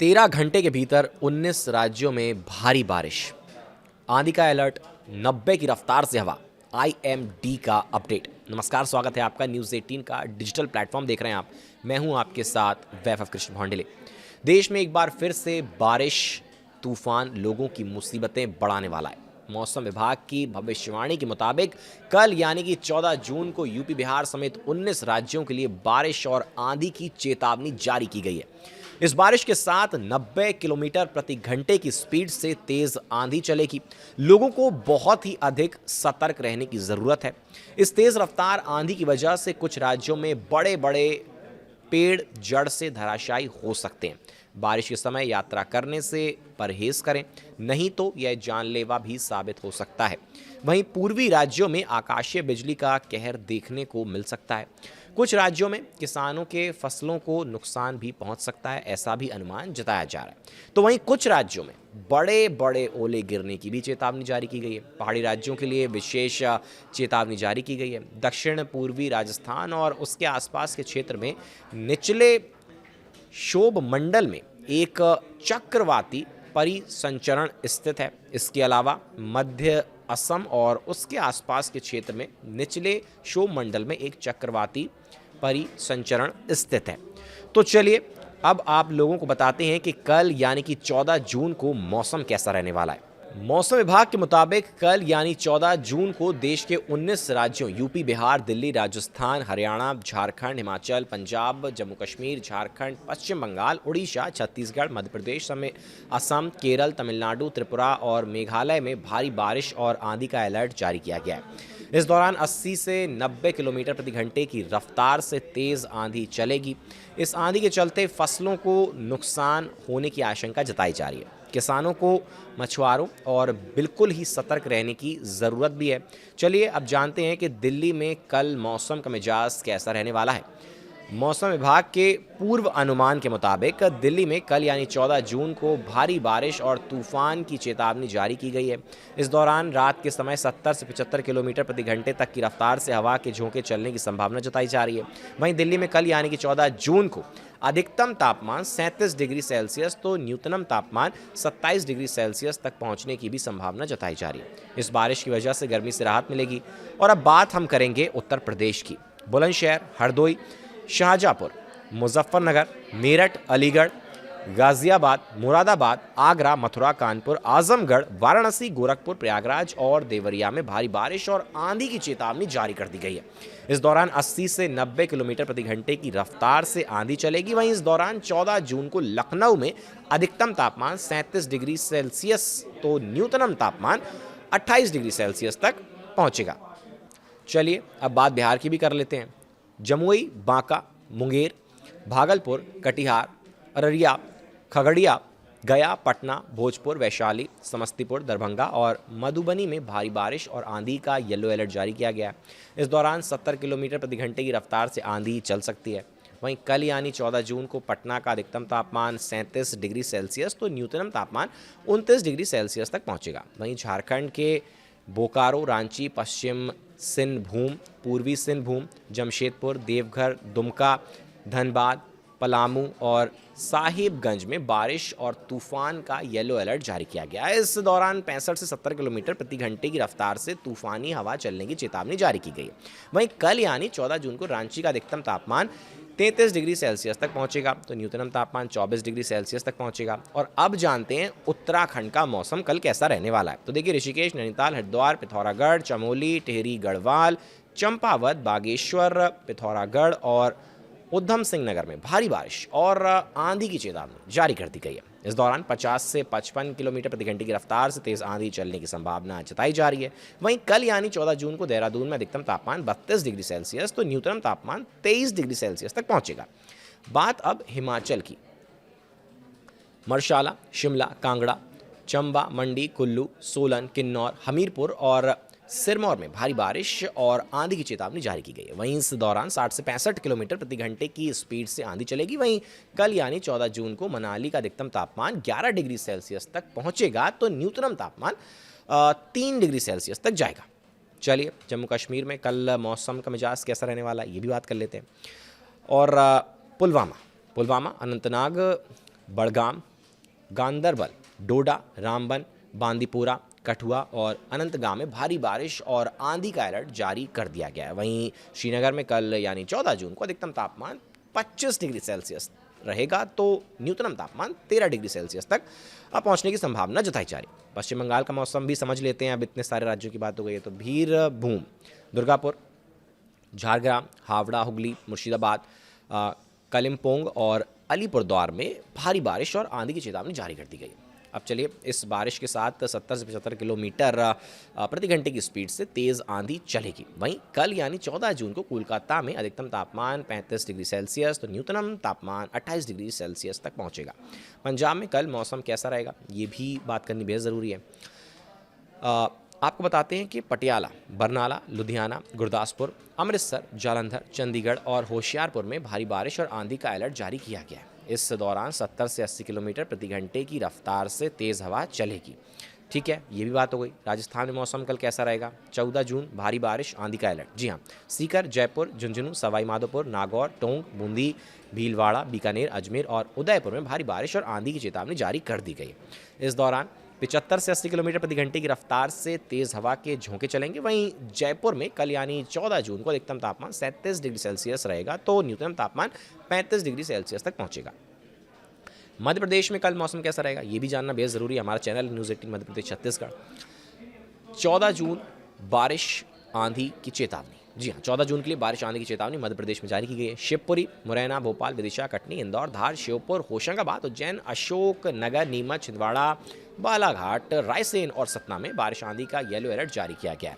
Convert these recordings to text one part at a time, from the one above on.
13 घंटे के भीतर 19 राज्यों में भारी बारिश, आंधी का अलर्ट, 90 की रफ्तार से हवा, IMD का अपडेट। नमस्कार, स्वागत है आपका न्यूज़ 18 का डिजिटल प्लेटफॉर्म देख रहे हैं आप। मैं हूं आपके साथ वैभव कृष्ण भांडले। देश में एक बार फिर से बारिश, तूफान लोगों की मुसीबतें बढ़ाने वाला है। मौसम विभाग की भविष्यवाणी के मुताबिक कल यानी कि 14 जून को यूपी, बिहार समेत 19 राज्यों के लिए बारिश और आंधी की चेतावनी जारी की गई है। इस बारिश के साथ 90 किलोमीटर प्रति घंटे की स्पीड से तेज आंधी चलेगी। लोगों को बहुत ही अधिक सतर्क रहने की जरूरत है। इस तेज रफ्तार आंधी की वजह से कुछ राज्यों में बड़े बड़े पेड़ जड़ से धराशायी हो सकते हैं। बारिश के समय यात्रा करने से परहेज करें, नहीं तो यह जानलेवा भी साबित हो सकता है। वहीं पूर्वी राज्यों में आकाशीय बिजली का कहर देखने को मिल सकता है। कुछ राज्यों में किसानों के फसलों को नुकसान भी पहुंच सकता है, ऐसा भी अनुमान जताया जा रहा है। तो वहीं कुछ राज्यों में बड़े बड़े ओले गिरने की भी चेतावनी जारी की गई है। पहाड़ी राज्यों के लिए विशेष चेतावनी जारी की गई है। दक्षिण पूर्वी राजस्थान और उसके आसपास के क्षेत्र में निचले क्षोभ मंडल में एक चक्रवाती परिसंचरण स्थित है। इसके अलावा मध्य असम और उसके आसपास के क्षेत्र में निचले क्षोभ मंडल में एक चक्रवाती परिसंचरण स्थित है। तो चलिए अब आप लोगों को बताते हैं कि कल यानी कि 14 जून को मौसम कैसा रहने वाला है। मौसम विभाग के मुताबिक कल यानी 14 जून को देश के 19 राज्यों यूपी, बिहार, दिल्ली, राजस्थान, हरियाणा, झारखंड, हिमाचल, पंजाब, जम्मू कश्मीर, झारखंड, पश्चिम बंगाल, उड़ीसा, छत्तीसगढ़, मध्य प्रदेश समेत असम, केरल, तमिलनाडु, त्रिपुरा और मेघालय में भारी बारिश और आंधी का अलर्ट जारी किया गया है। इस दौरान 80 से 90 किलोमीटर प्रति घंटे की रफ्तार से तेज आंधी चलेगी। इस आंधी के चलते फसलों को नुकसान होने की आशंका जताई जा रही है। किसानों को, मछुआरों और बिल्कुल ही सतर्क रहने की ज़रूरत भी है। चलिए अब जानते हैं कि दिल्ली में कल मौसम का मिजाज कैसा रहने वाला है। मौसम विभाग के पूर्व अनुमान के मुताबिक दिल्ली में कल यानी 14 जून को भारी बारिश और तूफान की चेतावनी जारी की गई है। इस दौरान रात के समय 70 से 75 किलोमीटर प्रति घंटे तक की रफ्तार से हवा के झोंके चलने की संभावना जताई जा रही है। वहीं दिल्ली में कल यानी कि 14 जून को अधिकतम तापमान 37 डिग्री सेल्सियस तो न्यूनतम तापमान 27 डिग्री सेल्सियस तक पहुंचने की भी संभावना जताई जा रही है। इस बारिश की वजह से गर्मी से राहत मिलेगी। और अब बात हम करेंगे उत्तर प्रदेश की। बुलंदशहर, हरदोई, शाहजहांपुर, मुजफ्फरनगर, मेरठ, अलीगढ़, गाजियाबाद, मुरादाबाद, आगरा, मथुरा, कानपुर, आजमगढ़, वाराणसी, गोरखपुर, प्रयागराज और देवरिया में भारी बारिश और आंधी की चेतावनी जारी कर दी गई है। इस दौरान 80 से 90 किलोमीटर प्रति घंटे की रफ्तार से आंधी चलेगी। वहीं इस दौरान 14 जून को लखनऊ में अधिकतम तापमान 37 डिग्री सेल्सियस तो न्यूनतम तापमान 28 डिग्री सेल्सियस तक पहुंचेगा। चलिए अब बात बिहार की भी कर लेते हैं। जमुई, बांका, मुंगेर, भागलपुर, कटिहार, अररिया, खगड़िया, गया, पटना, भोजपुर, वैशाली, समस्तीपुर, दरभंगा और मधुबनी में भारी बारिश और आंधी का येलो अलर्ट जारी किया गया है। इस दौरान 70 किलोमीटर प्रति घंटे की रफ्तार से आंधी चल सकती है। वहीं कल यानी 14 जून को पटना का अधिकतम तापमान 37 डिग्री सेल्सियस तो न्यूनतम तापमान 29 डिग्री सेल्सियस तक पहुंचेगा। वहीं झारखंड के बोकारो, रांची, पश्चिम सिंहभूम, पूर्वी सिंहभूम, जमशेदपुर, देवघर, दुमका, धनबाद, पलामू और साहिबगंज में बारिश और तूफान का येलो अलर्ट जारी किया गया है। इस दौरान 65 से 70 किलोमीटर प्रति घंटे की रफ्तार से तूफानी हवा चलने की चेतावनी जारी की गई है। वहीं कल यानी 14 जून को रांची का अधिकतम तापमान 33 डिग्री सेल्सियस तक पहुंचेगा तो न्यूनतम तापमान 24 डिग्री सेल्सियस तक पहुंचेगा। और अब जानते हैं उत्तराखंड का मौसम कल कैसा रहने वाला है। तो देखिए, ऋषिकेश, नैनीताल, हरिद्वार, पिथौरागढ़, चमोली, टिहरी, गढ़वाल, चंपावत, बागेश्वर, पिथौरागढ़ और उधम सिंह नगर में भारी बारिश और आंधी की चेतावनी जारी कर दी गई है। इस दौरान 50 से 55 किलोमीटर प्रति घंटे की रफ्तार से तेज आंधी चलने की संभावना जताई जा रही है। वहीं कल यानी 14 जून को देहरादून में अधिकतम तापमान 32 डिग्री सेल्सियस तो न्यूनतम तापमान 23 डिग्री सेल्सियस तक पहुंचेगा। बात अब हिमाचल की। मरशाला, शिमला, कांगड़ा, चंबा, मंडी, कुल्लू, सोलन, किन्नौर, हमीरपुर और सिरमौर में भारी बारिश और आंधी की चेतावनी जारी की गई है। वहीं इस दौरान 60 से 65 किलोमीटर प्रति घंटे की स्पीड से आंधी चलेगी। वहीं कल यानी 14 जून को मनाली का अधिकतम तापमान 11 डिग्री सेल्सियस तक पहुंचेगा तो न्यूनतम तापमान 3 डिग्री सेल्सियस तक जाएगा। चलिए, जम्मू कश्मीर में कल मौसम का मिजाज कैसा रहने वाला है ये भी बात कर लेते हैं। और पुलवामा, अनंतनाग, बड़गाम, गांदरबल, डोडा, रामबन, बांदीपुरा, कठुआ और अनंतगांव में भारी बारिश और आंधी का अलर्ट जारी कर दिया गया है। वहीं श्रीनगर में कल यानी 14 जून को अधिकतम तापमान 25 डिग्री सेल्सियस रहेगा तो न्यूनतम तापमान 13 डिग्री सेल्सियस तक पहुंचने की संभावना जताई जा रही है। पश्चिम बंगाल का मौसम भी समझ लेते हैं। अब इतने सारे राज्यों की बात हो गई है तो बीरभूम, दुर्गापुर, झारग्राम, हावड़ा, हुगली, मुर्शिदाबाद, कलिम्पोंग और अलीपुरद्वार में भारी बारिश और आंधी की चेतावनी जारी कर दी गई है। अब चलिए, इस बारिश के साथ 70 से 75 किलोमीटर प्रति घंटे की स्पीड से तेज़ आंधी चलेगी। वहीं कल यानी 14 जून को कोलकाता में अधिकतम तापमान 35 डिग्री सेल्सियस तो न्यूनतम तापमान 28 डिग्री सेल्सियस तक पहुंचेगा। पंजाब में कल मौसम कैसा रहेगा ये भी बात करनी बेहद ज़रूरी है। आपको बताते हैं कि पटियाला, बरनाला, लुधियाना, गुरदासपुर, अमृतसर, जालंधर, चंडीगढ़ और होशियारपुर में भारी बारिश और आंधी का अलर्ट जारी किया गया है। इस दौरान 70 से 80 किलोमीटर प्रति घंटे की रफ्तार से तेज़ हवा चलेगी। ठीक है, ये भी बात हो गई। राजस्थान में मौसम कल कैसा रहेगा? 14 जून भारी बारिश, आंधी का अलर्ट। जी हाँ, सीकर, जयपुर, झुंझुनू, सवाई माधोपुर, नागौर, टोंक, बूंदी, भीलवाड़ा, बीकानेर, अजमेर और उदयपुर में भारी बारिश और आंधी की चेतावनी जारी कर दी गई। इस दौरान 75 से 80 किलोमीटर प्रति घंटे की रफ्तार से तेज़ हवा के झोंके चलेंगे। वहीं जयपुर में कल यानी 14 जून को अधिकतम तापमान 37 डिग्री सेल्सियस रहेगा तो न्यूनतम तापमान 35 डिग्री सेल्सियस तक पहुंचेगा। मध्य प्रदेश में कल मौसम कैसा रहेगा ये भी जानना बेहद ज़रूरी है। हमारा चैनल न्यूज़ 18 मध्य प्रदेश छत्तीसगढ़। 14 जून बारिश आंधी की चेतावनी। जी हाँ, 14 जून के लिए बारिश आंधी की चेतावनी मध्य प्रदेश में जारी की गई है। शिवपुरी, मुरैना, भोपाल, विदिशा, कटनी, इंदौर, धार, श्योपुर, होशंगाबाद, उज्जैन, अशोक नगर, नीमच, छिंदवाड़ा, बालाघाट, रायसेन और सतना में बारिश आंधी का येलो अलर्ट जारी किया गया है।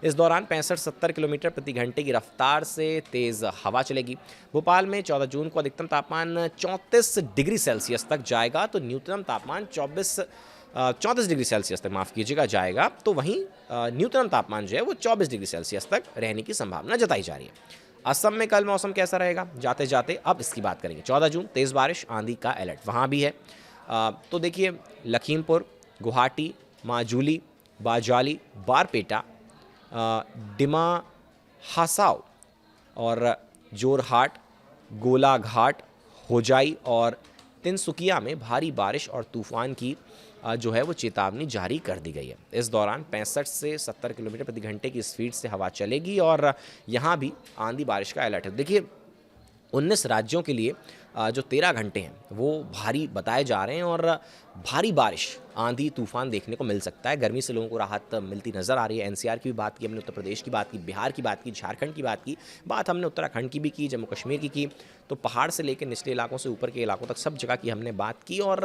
इस दौरान 65-70 किलोमीटर प्रति घंटे की रफ्तार से तेज़ हवा चलेगी। भोपाल में 14 जून को अधिकतम तापमान 34 डिग्री सेल्सियस तक जाएगा तो न्यूनतम तापमान 34 डिग्री सेल्सियस तक माफ़ कीजिएगा जाएगा। तो वहीं न्यूनतम तापमान जो है वो 24 डिग्री सेल्सियस तक रहने की संभावना जताई जा रही है। असम में कल मौसम कैसा रहेगा जाते जाते अब इसकी बात करेंगे। 14 जून तेज़ बारिश आंधी का अलर्ट वहाँ भी है। तो देखिए, लखीमपुर, गुवाहाटी, माजुली, बाजाली, बारपेटा, डिमा हासाओ और जोरहाट, गोलाघाट, होजाई और तिनसुकिया में भारी बारिश और तूफान की जो है वो चेतावनी जारी कर दी गई है। इस दौरान 65 से 70 किलोमीटर प्रति घंटे की स्पीड से हवा चलेगी और यहाँ भी आंधी बारिश का अलर्ट है। देखिए, 19 राज्यों के लिए जो 13 घंटे हैं वो भारी बताए जा रहे हैं और भारी बारिश, आंधी, तूफान देखने को मिल सकता है। गर्मी से लोगों को राहत मिलती नज़र आ रही है। एनसीआर की भी बात की हमने, उत्तर प्रदेश की बात की, बिहार की बात की, झारखंड की बात की, बात हमने उत्तराखंड की भी की, जम्मू कश्मीर की। तो पहाड़ से लेकर निचले इलाकों से ऊपर के इलाकों तक सब जगह की हमने बात की और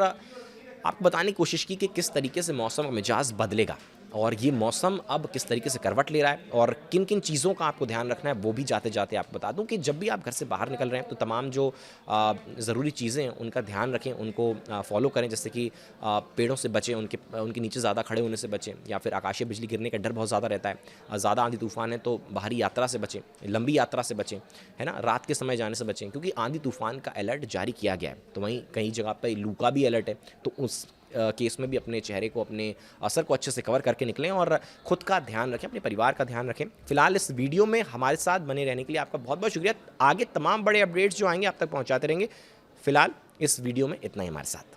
आपको बताने की कोशिश की कि किस तरीके से मौसम का मिजाज बदलेगा और ये मौसम अब किस तरीके से करवट ले रहा है और किन किन चीज़ों का आपको ध्यान रखना है वो भी जाते जाते आपको बता दूं कि जब भी आप घर से बाहर निकल रहे हैं तो तमाम जो ज़रूरी चीज़ें हैं उनका ध्यान रखें, उनको फॉलो करें। जैसे कि पेड़ों से बचें, उनके नीचे ज़्यादा खड़े होने से बचें, या फिर आकाशीय बिजली गिरने का डर बहुत ज़्यादा रहता है। ज़्यादा आंधी तूफान है तो बाहरी यात्रा से बचें, लंबी यात्रा से बचें, है ना, रात के समय जाने से बचें क्योंकि आंधी तूफान का अलर्ट जारी किया गया है। तो वहीं कई जगह पर लू का भी अलर्ट है, तो उस केस में भी अपने चेहरे को, अपने असर को अच्छे से कवर करके निकलें और खुद का ध्यान रखें, अपने परिवार का ध्यान रखें। फिलहाल इस वीडियो में हमारे साथ बने रहने के लिए आपका बहुत बहुत शुक्रिया। आगे तमाम बड़े अपडेट्स जो आएंगे आप तक पहुंचाते रहेंगे। फिलहाल इस वीडियो में इतना ही हमारे साथ।